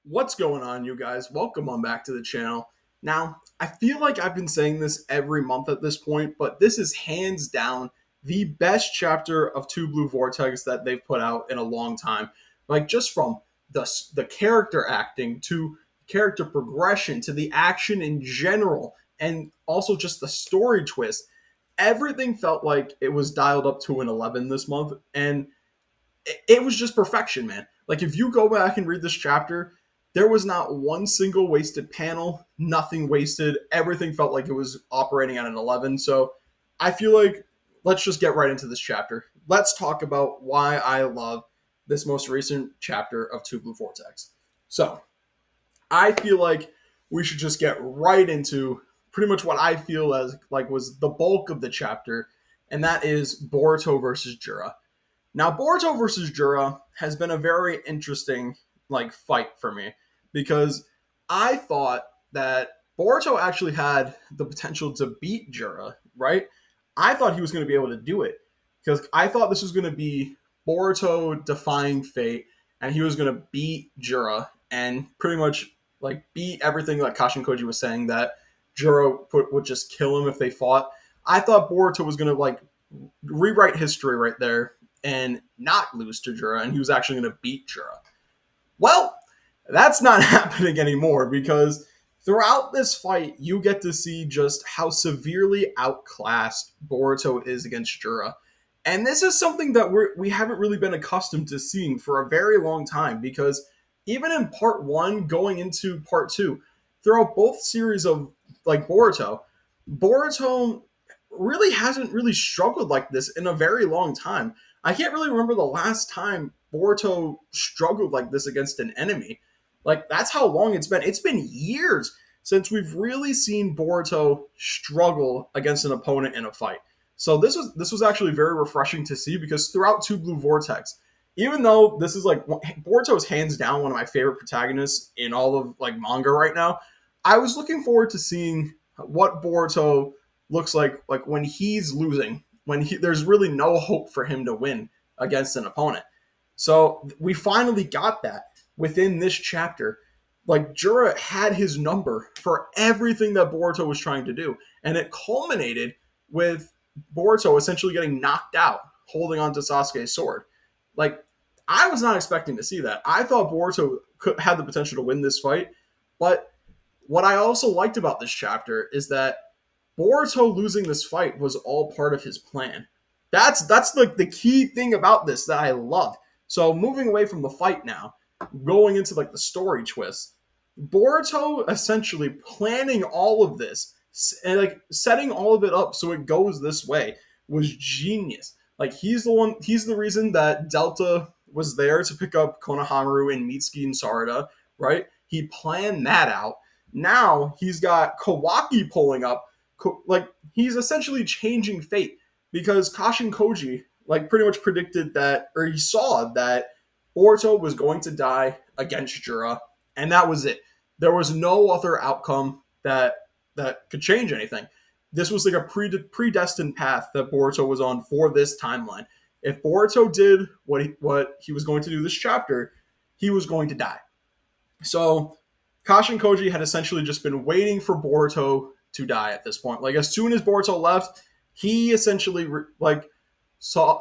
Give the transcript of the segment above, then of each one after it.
What's going on, you guys? Welcome on back to the channel. Now, I feel like I've been saying this every month at this point, but this is hands down the best chapter of Two Blue Vortex that they've put out in a long time. Like, just from the character acting to character progression to the action in general, and also just the story twist, everything felt like it was dialed up to an 11 this month, and it was just perfection, man. Like, if you go back and read this chapter, there was not one single wasted panel, nothing wasted. Everything felt like it was operating at an 11. So I feel like let's just get right into this chapter. Let's talk about why I love this most recent chapter of Two Blue Vortex. So I feel like we should just get right into pretty much what I feel as like was the bulk of the chapter, and that is Boruto versus Jura. Now, Boruto versus Jura has been a very interesting fight for me because I thought that Boruto actually had the potential to beat Jura, right? I thought he was going to be able to do it because I thought this was going to be Boruto defying fate and he was going to beat Jura and pretty much beat everything like Kashin Koji was saying that Jura would just kill him if they fought. I thought Boruto was going to rewrite history right there and not lose to Jura, and he was actually going to beat Jura. Well, that's not happening anymore because throughout this fight, you get to see just how severely outclassed Boruto is against Jura. And this is something that we haven't really been accustomed to seeing for a very long time because even in part one, going into part two, throughout both series of Boruto really hasn't really struggled like this in a very long time. I can't really remember the last time Boruto struggled like this against an enemy. Like, that's how long it's been. It's been years since we've really seen Boruto struggle against an opponent in a fight. So this was actually very refreshing to see because throughout Two Blue Vortex, even though this is Boruto is hands down one of my favorite protagonists in all of manga right now, I was looking forward to seeing what Boruto looks like when he's losing, when there's really no hope for him to win against an opponent. So we finally got that within this chapter. Like, Jura had his number for everything that Boruto was trying to do, and it culminated with Boruto essentially getting knocked out holding on to Sasuke's sword. Like, I was not expecting to see that. I thought Boruto had the potential to win this fight, but what I also liked about this chapter is that Boruto losing this fight was all part of his plan. That's like the key thing about this that I love. So moving away from the fight now, going into the story twist, Boruto essentially planning all of this and setting all of it up so it goes this way was genius. Like, he's the reason that Delta was there to pick up Konohamaru and Mitsuki and Sarada, right? He planned that out. Now he's got Kawaki pulling up, he's essentially changing fate because Kashin Koji pretty much predicted that, or he saw that Boruto was going to die against Jura, and that was it. There was no other outcome that could change anything. This was like a predestined path that Boruto was on for this timeline. If Boruto did what he was going to do this chapter, he was going to die. So Kashin Koji had essentially just been waiting for Boruto to die at this point. Like, as soon as Boruto left, he essentially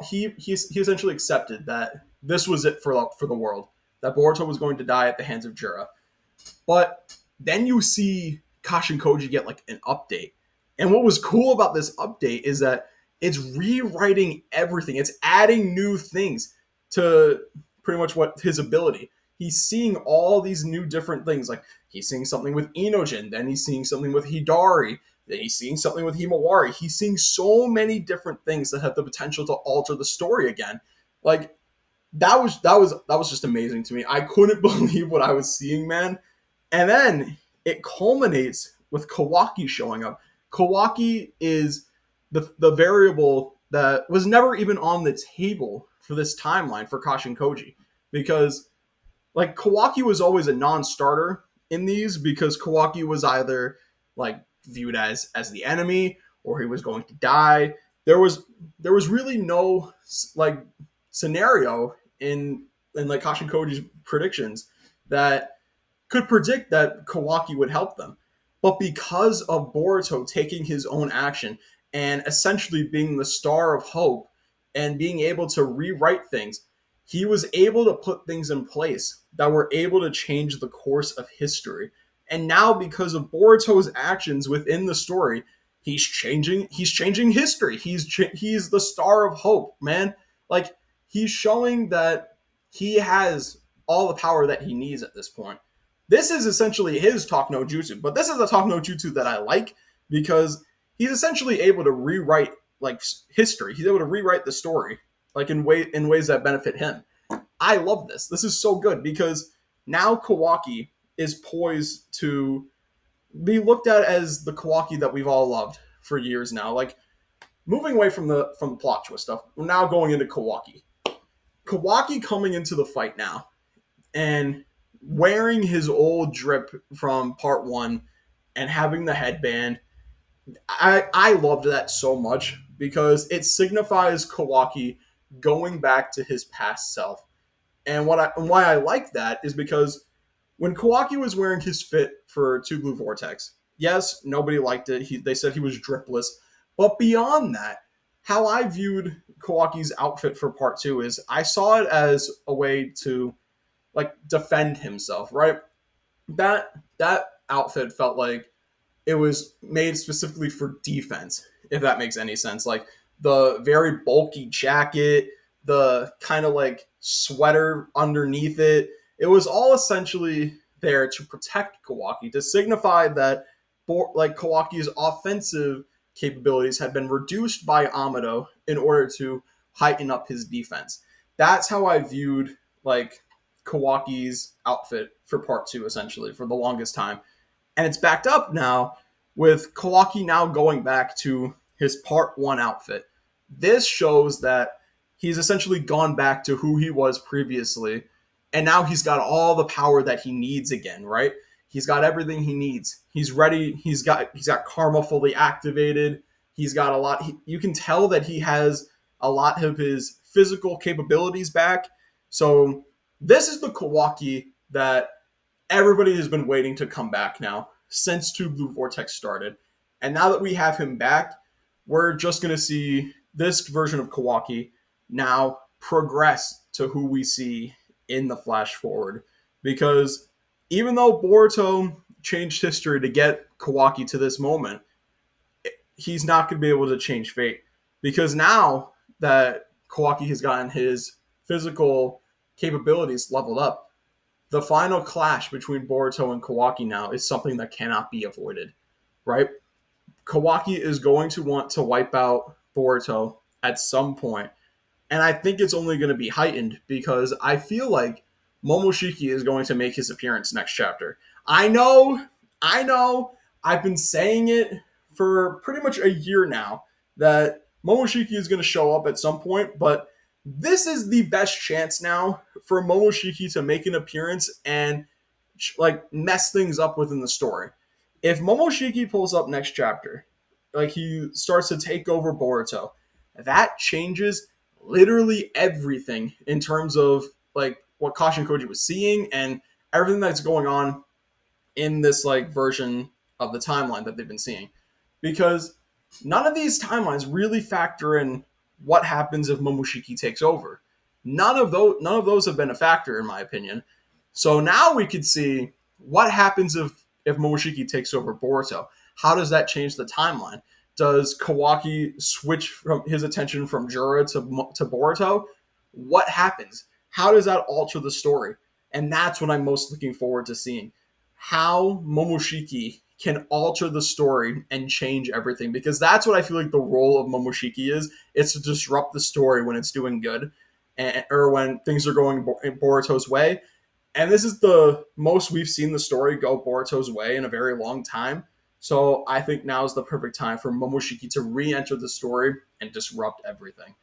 he essentially accepted that this was it for the world. That Boruto was going to die at the hands of Jura. But then you see Kashin Koji get an update. And what was cool about this update is that it's rewriting everything. It's adding new things to pretty much what his ability. He's seeing all these new different things. Like, he's seeing something with Inojin, then he's seeing something with Hidari, then he's seeing something with Himawari. He's seeing so many different things that have the potential to alter the story again. Like, that was just amazing to me. I couldn't believe what I was seeing, man. And then it culminates with Kawaki showing up. Kawaki is the variable that was never even on the table for this timeline for Kashin Koji, because Kawaki was always a non-starter in these because Kawaki was either viewed as the enemy or he was going to die. There was really no scenario in Kashin Koji's predictions that could predict that Kawaki would help them. But because of Boruto taking his own action and essentially being the star of hope and being able to rewrite things, he was able to put things in place that were able to change the course of history. And now, because of Boruto's actions within the story, he's changing history. He's the star of hope, man. Like, he's showing that he has all the power that he needs at this point. This is essentially his talk no jutsu, but this is a talk no jutsu that I like because he's essentially able to rewrite like history. He's able to rewrite the story like in ways that benefit him. I love this. This is so good because now Kawaki is poised to be looked at as the Kawaki that we've all loved for years now. Like, moving away from the plot twist stuff, we're now going into Kawaki. Kawaki coming into the fight now and wearing his old drip from part one and having the headband. I loved that so much because it signifies Kawaki going back to his past self. And why I like that is because when Kawaki was wearing his fit for Two Blue Vortex, yes, nobody liked it. They said he was dripless. But beyond that, how I viewed Kawaki's outfit for part two is I saw it as a way to like defend himself, right? That outfit felt like it was made specifically for defense, if that makes any sense. Like the very bulky jacket, the kind of like sweater underneath it, it was all essentially there to protect Kawaki, to signify that like Kawaki's offensive capabilities had been reduced by Amado in order to heighten up his defense. That's how I viewed like Kawaki's outfit for part two, essentially, for the longest time. And it's backed up now with Kawaki now going back to his part one outfit. This shows that he's essentially gone back to who he was previously, and now he's got all the power that he needs again, right? He's got everything he needs. He's ready. He's got karma fully activated. He's got a lot. You can tell that he has a lot of his physical capabilities back. So this is the Kawaki that everybody has been waiting to come back now since Two Blue Vortex started. And now that we have him back, we're just going to see this version of Kawaki now progress to who we see in the flash forward. Because even though Boruto changed history to get Kawaki to this moment, he's not going to be able to change fate. Because now that Kawaki has gotten his physical capabilities leveled up, the final clash between Boruto and Kawaki now is something that cannot be avoided, right? Kawaki is going to want to wipe out Boruto at some point, and I think it's only going to be heightened because I feel like Momoshiki is going to make his appearance next chapter. I know, I've been saying it for pretty much a year now that Momoshiki is going to show up at some point, but this is the best chance now for Momoshiki to make an appearance and like mess things up within the story. If Momoshiki pulls up next chapter, like he starts to take over Boruto, that changes literally everything in terms of like what Kashin Koji was seeing and everything that's going on in this like version of the timeline that they've been seeing. Because none of these timelines really factor in what happens if Momoshiki takes over. None of those have been a factor in my opinion. So now we could see what happens if Momoshiki takes over Boruto. How does that change the timeline? Does Kawaki switch from his attention from Jura to Boruto? What happens? How does that alter the story? And that's what I'm most looking forward to seeing. How Momoshiki can alter the story and change everything, because that's what I feel like the role of Momoshiki is. It's to disrupt the story when it's doing good, or when things are going in Boruto's way. And this is the most we've seen the story go Boruto's way in a very long time. So I think now is the perfect time for Momoshiki to re-enter the story and disrupt everything.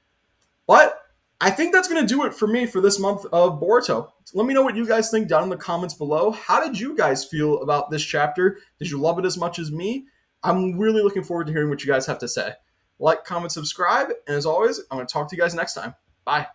But I think that's going to do it for me for this month of Boruto. Let me know what you guys think down in the comments below. How did you guys feel about this chapter? Did you love it as much as me? I'm really looking forward to hearing what you guys have to say. Like, comment, subscribe, and as always, I'm going to talk to you guys next time. Bye.